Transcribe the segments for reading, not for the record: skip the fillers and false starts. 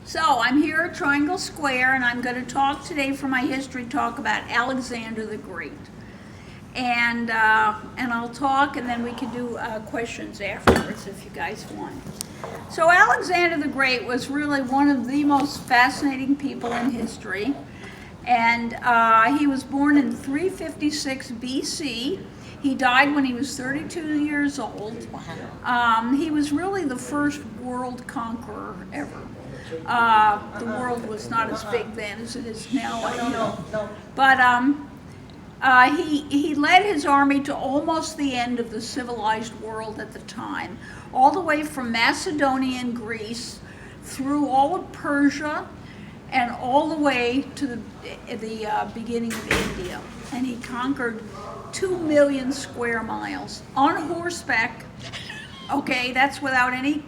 So I'm here at Triangle Square, and I'm going to talk today for my history talk about Alexander the Great. And I'll talk, and then we can do questions afterwards if you guys want. So Alexander the Great was really one of the most fascinating people in history, and he was born in 356 BC. He died when he was 32 years old. He was really the first world conqueror ever. The world was not as big then as it is now, I don't know. But he led his army to almost the end of the civilized world at the time, all the way from Macedonia and Greece, through all of Persia, and all the way to the beginning of India. And he conquered 2 million square miles on horseback. Okay, that's without any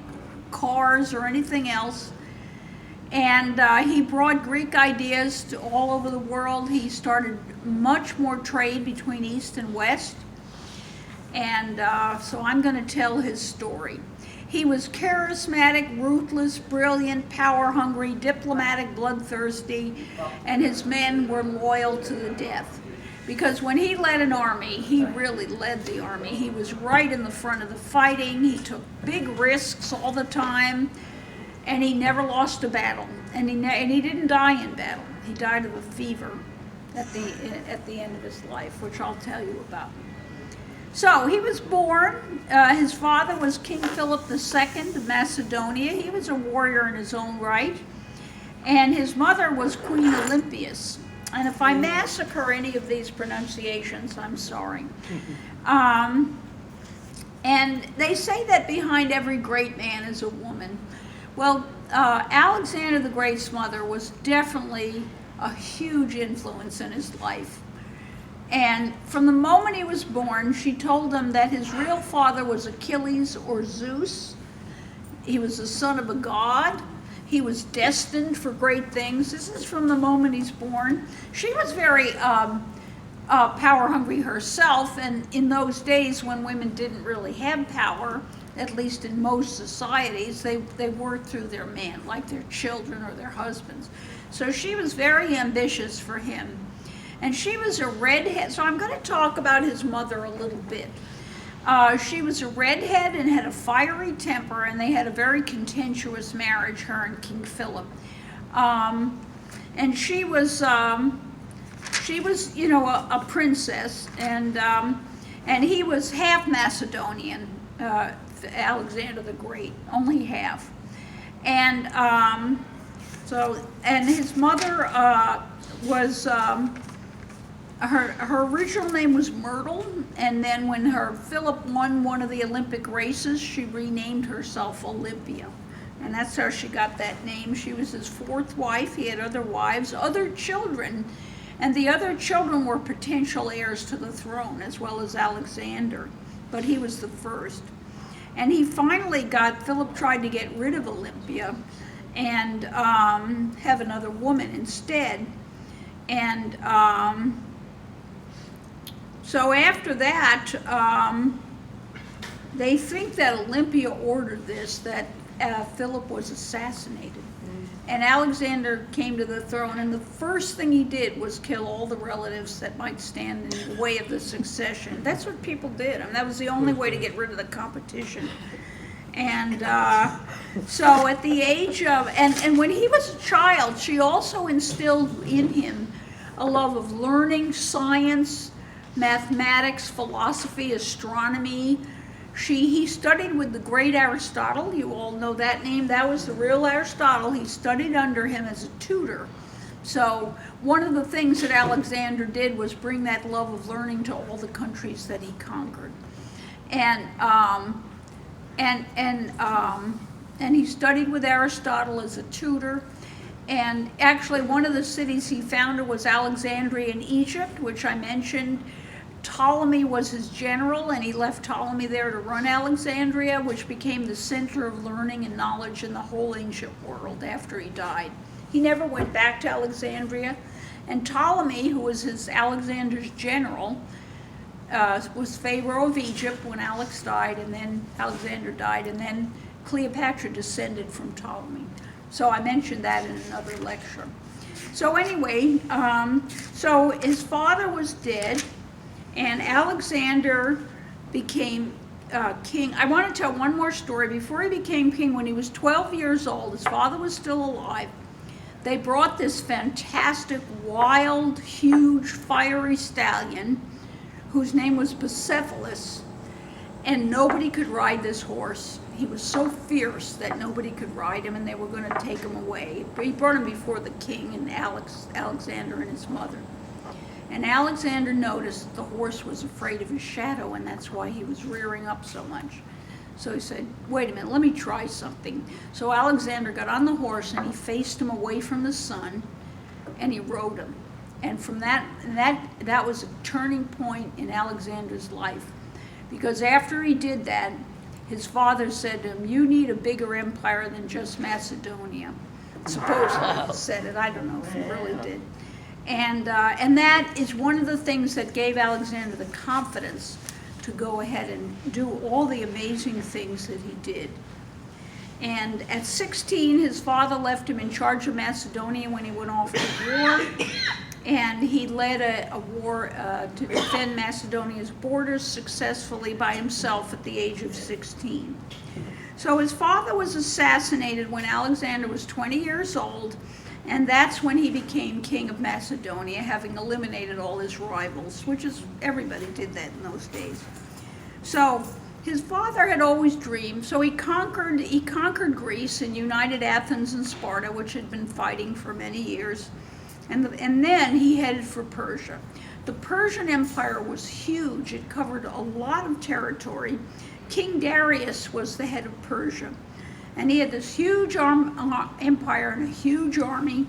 cars or anything else. And he brought Greek ideas to all over the world. He started much more trade between East and West. And so I'm going to tell his story. He was charismatic, ruthless, brilliant, power-hungry, diplomatic, bloodthirsty, and his men were loyal to the death. Because when he led an army, he really led the army. He was right in the front of the fighting. He took big risks all the time, and he never lost a battle. And he didn't die in battle. He died of a fever at the end of his life, which I'll tell you about. So he was born, his father was King Philip II of Macedonia. He was a warrior in his own right. And his mother was Queen Olympias. And if I massacre any of these pronunciations, I'm sorry. And they say that behind every great man is a woman. Well, Alexander the Great's mother was definitely a huge influence in his life. And from the moment he was born, she told him that his real father was Achilles or Zeus. He was the son of a god. He was destined for great things. This is from the moment he's born. She was very power-hungry herself, and in those days when women didn't really have power, at least in most societies, they worked through their men, like their children or their husbands. So she was very ambitious for him. And she was a redhead, so I'm going to talk about his mother a little bit. She was a redhead and had a fiery temper, and they had a very contentious marriage, her and King Philip. And she was, you know, a princess, and he was half Macedonian, Alexander the Great, only half. And and his mother was. Her original name was Myrtle, and then when Philip won one of the Olympic races, she renamed herself Olympia. And that's how she got that name. She was his fourth wife. He had other wives, other children, and the other children were potential heirs to the throne, as well as Alexander, but he was the first. And he finally Philip tried to get rid of Olympia and have another woman instead. And so after that, they think that Olympia ordered this, that Philip was assassinated. And Alexander came to the throne, and the first thing he did was kill all the relatives that might stand in the way of the succession. That's what people did. I mean, that was the only way to get rid of the competition. And so at the age of, and when he was a child, she also instilled in him a love of learning, science, mathematics, philosophy, astronomy. He studied with the great Aristotle. You all know that name. That was the real Aristotle. He studied under him as a tutor. So one of the things that Alexander did was bring that love of learning to all the countries that he conquered. And he studied with Aristotle as a tutor. And actually one of the cities he founded was Alexandria in Egypt, which I mentioned. Ptolemy was his general, and he left Ptolemy there to run Alexandria, which became the center of learning and knowledge in the whole ancient world after he died. He never went back to Alexandria. And Ptolemy, who was Alexander's general, was Pharaoh of Egypt when Alexander died, and then Cleopatra descended from Ptolemy. So I mentioned that in another lecture. So anyway, so his father was dead, and Alexander became king. I want to tell one more story. Before he became king, when he was 12 years old, his father was still alive. They brought this fantastic, wild, huge, fiery stallion whose name was Bucephalus, and nobody could ride this horse. He was so fierce that nobody could ride him, and they were going to take him away. He brought him before the king and Alexander and his mother. And Alexander noticed the horse was afraid of his shadow, and that's why he was rearing up so much. So he said, wait a minute, let me try something. So Alexander got on the horse, and he faced him away from the sun, and he rode him. And from that was a turning point in Alexander's life. Because after he did that, his father said to him, you need a bigger empire than just Macedonia. Supposedly he said it, I don't know if he really did. And that is one of the things that gave Alexander the confidence to go ahead and do all the amazing things that he did. And at 16, his father left him in charge of Macedonia when he went off to war. And he led a war to defend Macedonia's borders successfully by himself at the age of 16. So his father was assassinated when Alexander was 20 years old, and that's when he became king of Macedonia, having eliminated all his rivals, which is, everybody did that in those days. So his father had always dreamed, so he conquered Greece and united Athens and Sparta, which had been fighting for many years. And then he headed for Persia. The Persian Empire was huge. It covered a lot of territory. King Darius was the head of Persia. And he had this huge empire and a huge army.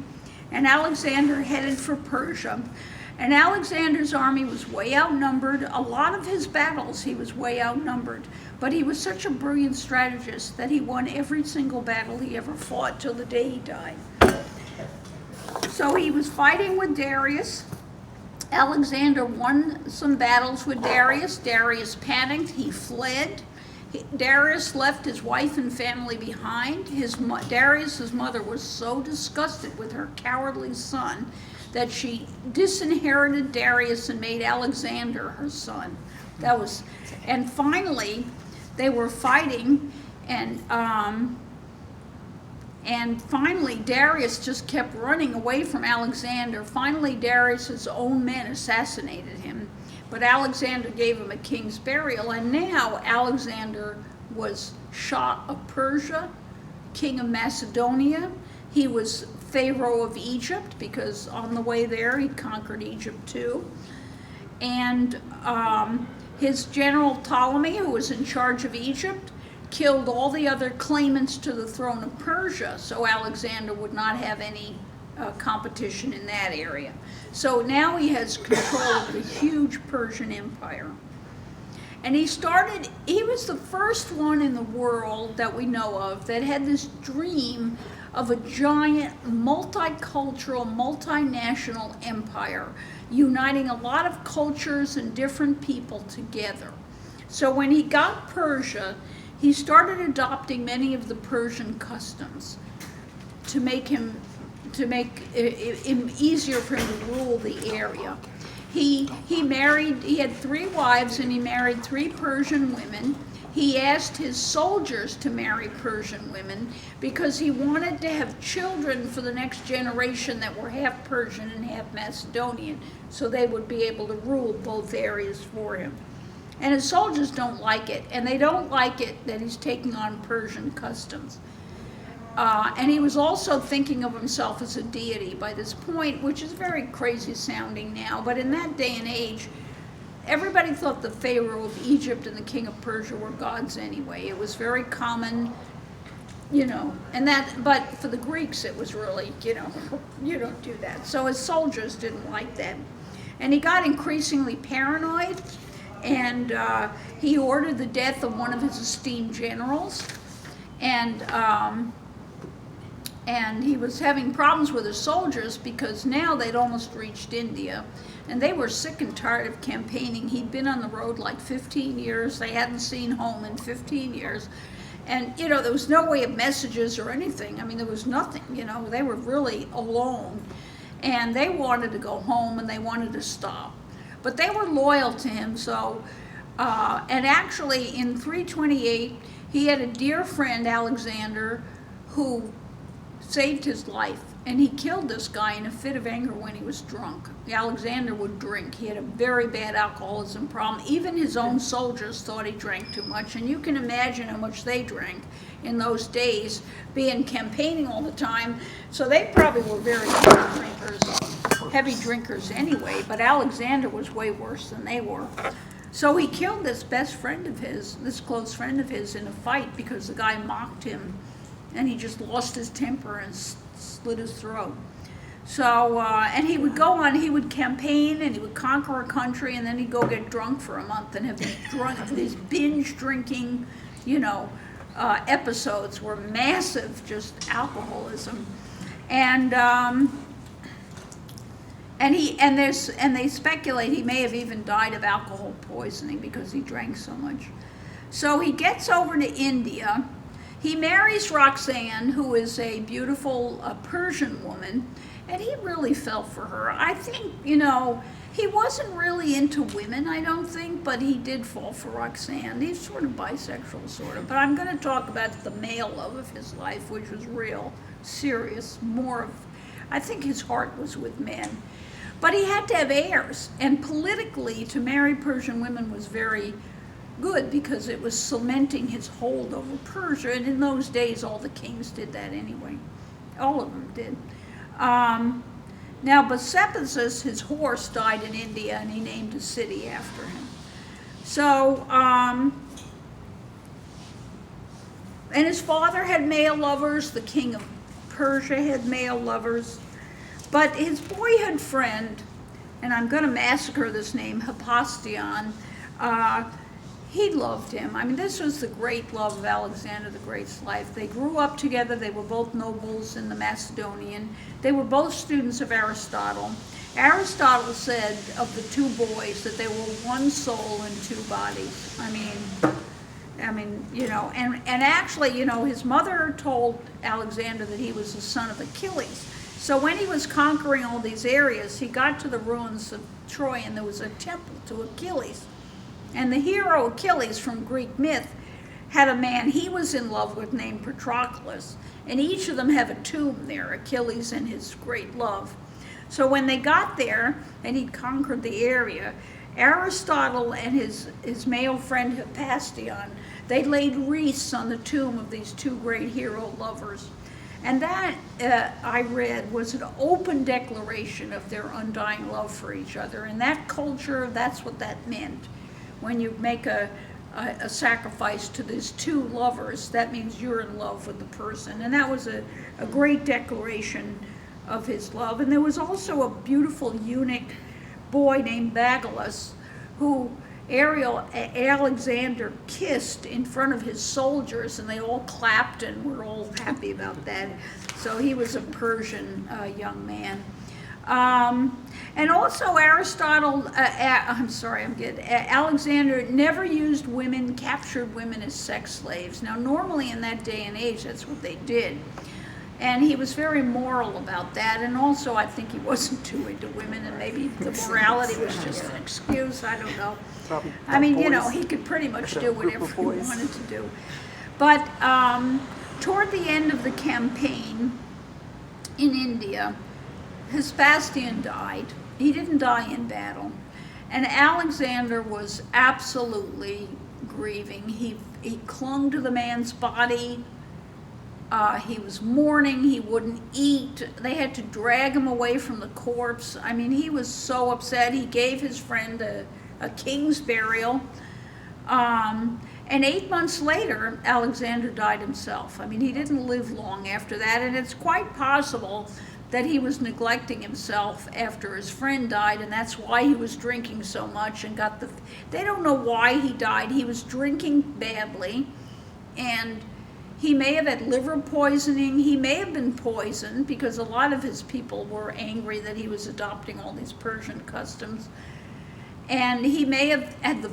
And Alexander headed for Persia. And Alexander's army was way outnumbered. A lot of his battles, he was way outnumbered. But he was such a brilliant strategist that he won every single battle he ever fought till the day he died. So he was fighting with Darius. Alexander won some battles with Darius. Darius panicked. He fled. Darius left his wife and family behind. Darius's mother was so disgusted with her cowardly son that she disinherited Darius and made Alexander her son. And finally, they were fighting, and finally Darius just kept running away from Alexander. Finally, Darius's own men assassinated him, but Alexander gave him a king's burial, and now Alexander was Shah of Persia, king of Macedonia. He was Pharaoh of Egypt, because on the way there he conquered Egypt too. And his general Ptolemy, who was in charge of Egypt, killed all the other claimants to the throne of Persia, so Alexander would not have any competition in that area. So now he has control of the huge Persian Empire. And he was the first one in the world that we know of that had this dream of a giant multicultural, multinational empire, uniting a lot of cultures and different people together. So when he got Persia, he started adopting many of the Persian customs to make it easier for him to rule the area. He had 3 wives, and he married 3 Persian women. He asked his soldiers to marry Persian women because he wanted to have children for the next generation that were half Persian and half Macedonian, so they would be able to rule both areas for him. And his soldiers don't like it, and they don't like it that he's taking on Persian customs. And he was also thinking of himself as a deity by this point, which is very crazy sounding now, but in that day and age, everybody thought the Pharaoh of Egypt and the king of Persia were gods anyway. It was very common, but for the Greeks it was really, you don't do that. So his soldiers didn't like that. And he got increasingly paranoid, and he ordered the death of one of his esteemed generals. And he was having problems with his soldiers because now they'd almost reached India, and they were sick and tired of campaigning. He'd been on the road like 15 years. They hadn't seen home in 15 years. And, there was no way of messages or anything. I mean, there was nothing, they were really alone. And they wanted to go home and they wanted to stop. But they were loyal to him, so, and actually in 328, he had a dear friend, Alexander, who saved his life. And he killed this guy in a fit of anger when he was drunk. Alexander would drink. He had a very bad alcoholism problem. Even his own soldiers thought he drank too much. And you can imagine how much they drank in those days, being campaigning all the time. So they probably were very heavy drinkers anyway. But Alexander was way worse than they were. So he killed this best friend of his, this close friend of his, in a fight because the guy mocked him. And he just lost his temper and slit his throat. So, and he would go on, he would campaign and he would conquer a country, and then he'd go get drunk for a month and have these binge drinking, episodes were massive, just alcoholism. And they speculate he may have even died of alcohol poisoning because he drank so much. So he gets over to India. He marries Roxanne, who is a beautiful Persian woman, and he really fell for her. I think, he wasn't really into women, I don't think, but he did fall for Roxanne. He's sort of bisexual, sort of. But I'm going to talk about the male love of his life, which was real, serious, I think his heart was with men. But he had to have heirs, and politically, to marry Persian women was very good because it was cementing his hold over Persia, and in those days all the kings did that anyway. All of them did. Now Bucephalus, his horse, died in India, and he named a city after him. So, and his father had male lovers, the king of Persia had male lovers, but his boyhood friend, and I'm going to massacre this name, Hephaestion, he loved him. I mean, this was the great love of Alexander the Great's life. They grew up together. They were both nobles in the Macedonian. They were both students of Aristotle. Aristotle said of the two boys that they were one soul and two bodies. I mean, and actually, his mother told Alexander that he was the son of Achilles. So when he was conquering all these areas, he got to the ruins of Troy, and there was a temple to Achilles. And the hero Achilles from Greek myth had a man he was in love with named Patroclus. And each of them have a tomb there, Achilles and his great love. So when they got there, and he'd conquered the area, Aristotle and his male friend Hephaestion, they laid wreaths on the tomb of these two great hero lovers. And that, I read, was an open declaration of their undying love for each other. In that culture, that's what that meant. When you make a sacrifice to these two lovers, that means you're in love with the person. And that was a great declaration of his love. And there was also a beautiful eunuch boy named Bagalus, who Alexander kissed in front of his soldiers, and they all clapped and were all happy about that. So he was a Persian young man. And also Alexander never used women, captured women as sex slaves. Now normally in that day and age that's what they did. And he was very moral about that, and also I think he wasn't too into women, and maybe the morality was just an excuse, I don't know. I mean, he could pretty much do whatever he wanted to do. But toward the end of the campaign in India, Vespasian died. He didn't die in battle. And Alexander was absolutely grieving. He clung to the man's body. He was mourning. He wouldn't eat. They had to drag him away from the corpse. I mean, he was so upset. He gave his friend a king's burial. And 8 months later, Alexander died himself. I mean, he didn't live long after that. And it's quite possible that he was neglecting himself after his friend died, and that's why he was drinking so much and they don't know why he died. He was drinking badly, and he may have had liver poisoning. He may have been poisoned because a lot of his people were angry that he was adopting all these Persian customs. And he may have had a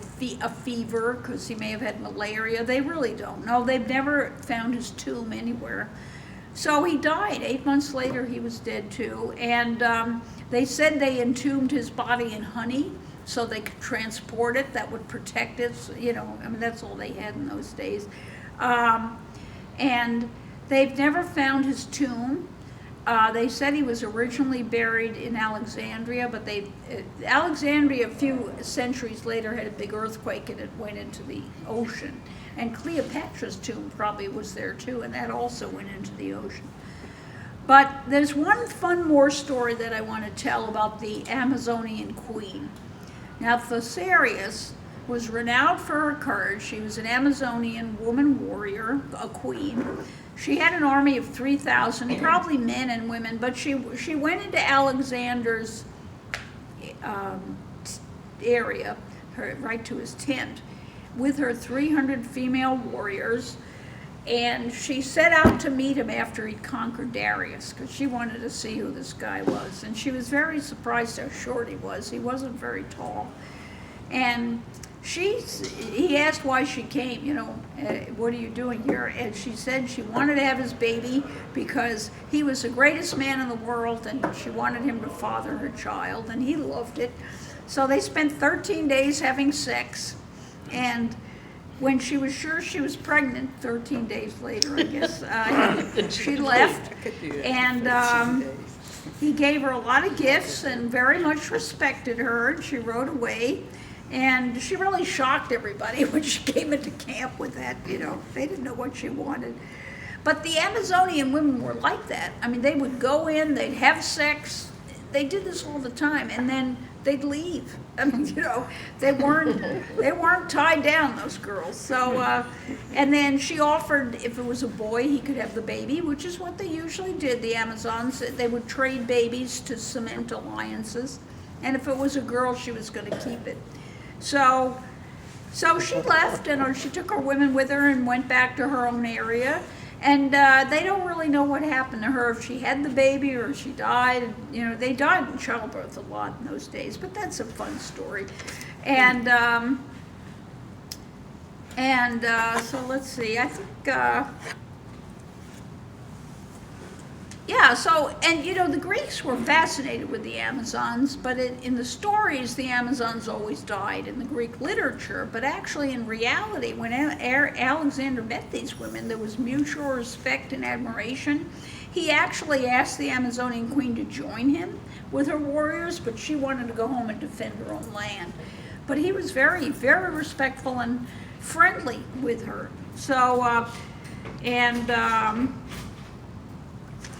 fever because he may have had malaria. They really don't know. They've never found his tomb anywhere. So he died. 8 months later, he was dead too. And they said they entombed his body in honey so they could transport it. That would protect it. So, you know, I mean, that's all they had in those days. And they've never found his tomb. They said he was originally buried in Alexandria, but Alexandria a few centuries later had a big earthquake and it went into the ocean. And Cleopatra's tomb probably was there too, and that also went into the ocean. But there's one fun more story that I want to tell about the Amazonian queen. Now, Thassarius was renowned for her courage. She was an Amazonian woman warrior, a queen. She had an army of 3,000, probably men and women, but she went into Alexander's area, right to his tent, with her 300 female warriors, and she set out to meet him after he'd conquered Darius, because she wanted to see who this guy was. And she was very surprised how short he was. He wasn't very tall. And he asked why she came, you know, what are you doing here? And she said she wanted to have his baby because he was the greatest man in the world and she wanted him to father her child, and he loved it. So they spent 13 days having sex, and when she was sure she was pregnant, 13 days later, I guess, she left, and he gave her a lot of gifts and very much respected her, and she rode away. And she really shocked everybody when she came into camp with that, you know. They didn't know what she wanted. But the Amazonian women were like that. I mean, they would go in, they'd have sex. They did this all the time, and then they'd leave. I mean, you know, they weren't tied down, those girls. So, and then she offered, if it was a boy, he could have the baby, which is what they usually did, the Amazons. They would trade babies to cement alliances. And if it was a girl, she was going to keep it. So she left, and she took her women with her and went back to her own area. And they don't really know what happened to her, if she had the baby or if she died. You know, they died in childbirth a lot in those days, but that's a fun story. And so let's see, I think, yeah, so, and you know, the Greeks were fascinated with the Amazons, but in the stories, the Amazons always died in the Greek literature. But actually, in reality, when Alexander met these women, there was mutual respect and admiration. He actually asked the Amazonian queen to join him with her warriors, but she wanted to go home and defend her own land. But he was very, very respectful and friendly with her. So,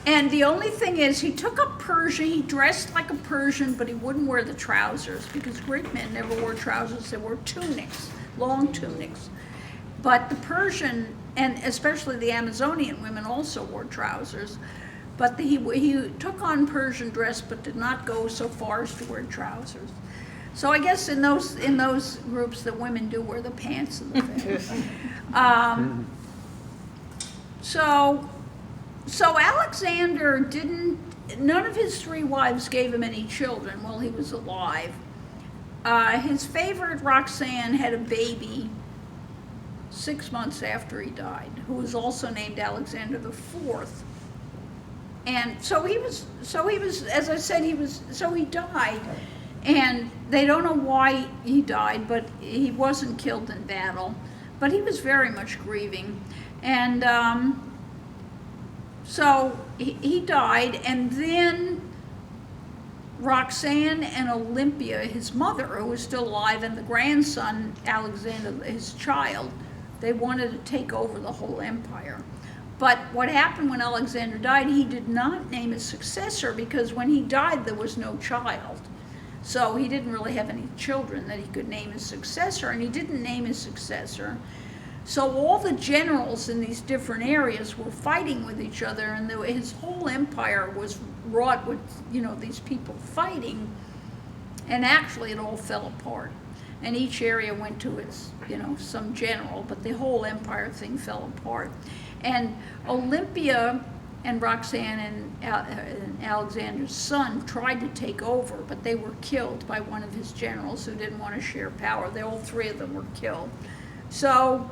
and the only thing is, he took up Persian, he dressed like a Persian, but he wouldn't wear the trousers, because Greek men never wore trousers, they wore tunics, long tunics. But the Persian, and especially the Amazonian women, also wore trousers. But he took on Persian dress, but did not go so far as to wear trousers. So I guess in those groups, the women do wear the pants and the things. So Alexander none of his 3 wives gave him any children while he was alive. His favorite, Roxanne, had a baby 6 months after he died, who was also named Alexander IV. And so he was, as I said, he died. And they don't know why he died, but he wasn't killed in battle. But he was very much grieving. And so he died, and then Roxanne and Olympia, his mother, who was still alive, and the grandson, Alexander, his child, they wanted to take over the whole empire. But what happened when Alexander died, he did not name his successor, because when he died, there was no child. So he didn't really have any children that he could name his successor, and he didn't name his successor. So all the generals in these different areas were fighting with each other, and his whole empire was wrought with, you know, these people fighting, and actually it all fell apart. And each area went to its, you know, some general, but the whole empire thing fell apart. And Olympia and Roxanne and Alexander's son tried to take over, but they were killed by one of his generals who didn't want to share power. All three of them were killed. So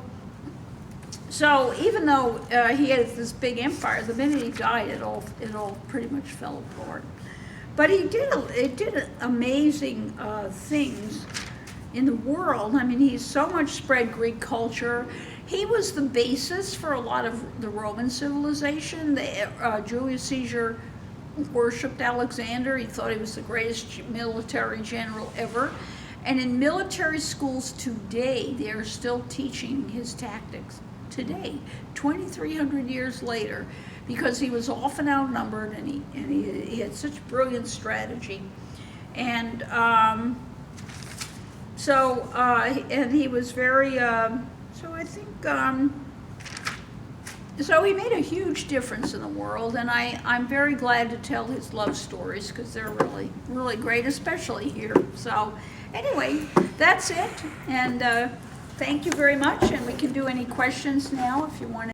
even though he had this big empire, the minute he died, it all pretty much fell apart. But he did amazing things in the world. I mean, he so much spread Greek culture. He was the basis for a lot of the Roman civilization. Julius Caesar worshipped Alexander. He thought he was the greatest military general ever. And in military schools today, they are still teaching his tactics today, 2,300 years later, because he was often outnumbered and he had such brilliant strategy. And and he was very, so I think, so he made a huge difference in the world, and I'm very glad to tell his love stories because they're really, really great, especially here. So anyway, that's it, and thank you very much, and we can do any questions now if you want to.